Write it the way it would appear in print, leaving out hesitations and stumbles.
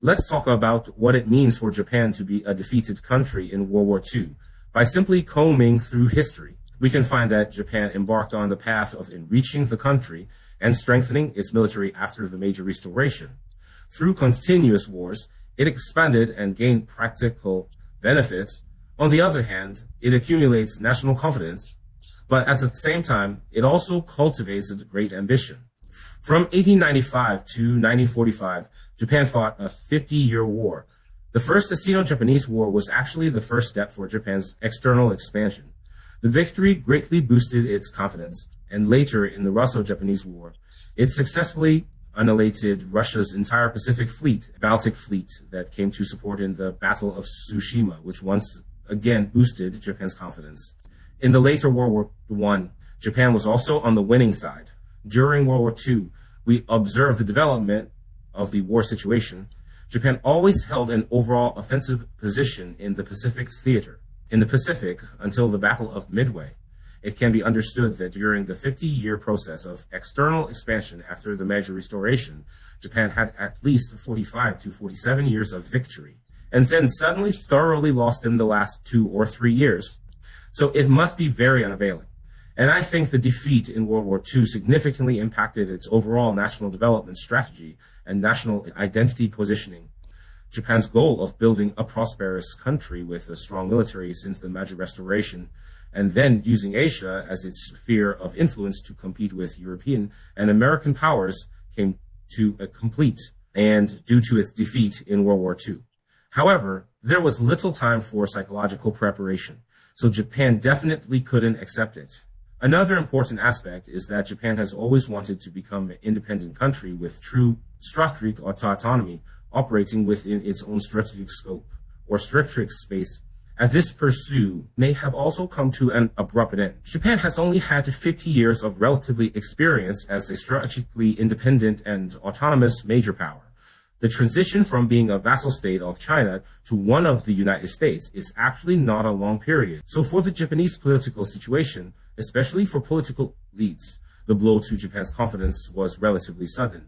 Let's talk about what it means for Japan to be a defeated country in World War II. By simply combing through history, we can find that Japan embarked on the path of enriching the country and strengthening its military after the Meiji Restoration. Through continuous wars, it expanded and gained practical benefits. On the other hand, it accumulates national confidence, but at the same time, it also cultivates a great ambition. From 1895 to 1945, Japan fought a 50-year war. The First Sino-Japanese War was actually the first step for Japan's external expansion. The victory greatly boosted its confidence, and later in the Russo-Japanese War, it successfully annihilated Russia's entire Pacific Fleet, Baltic Fleet, that came to support in the Battle of Tsushima, which once again boosted Japan's confidence. In the later World War I, Japan was also on the winning side. During World War II, we observed the development of the war situation. Japan always held an overall offensive position in the Pacific theater. In the Pacific, until the Battle of Midway, it can be understood that during the 50-year process of external expansion after the Meiji Restoration, Japan had at least 45 to 47 years of victory, and then suddenly thoroughly lost in the last 2 or 3 years. So it must be very unavailing. And I think the defeat in World War II significantly impacted its overall national development strategy and national identity positioning. Japan's goal of building a prosperous country with a strong military since the Meiji Restoration, and then using Asia as its sphere of influence to compete with European and American powers, came to a complete and due to its defeat in World War II. However, there was little time for psychological preparation, so Japan definitely couldn't accept it. Another important aspect is that Japan has always wanted to become an independent country with true strategic autonomy, operating within its own strategic scope or strategic space. And this pursuit may have also come to an abrupt end. Japan has only had 50 years of relatively experience as a strategically independent and autonomous major power. The transition from being a vassal state of China to one of the United States is actually not a long period. So for the Japanese political situation, especially for political elites, the blow to Japan's confidence was relatively sudden.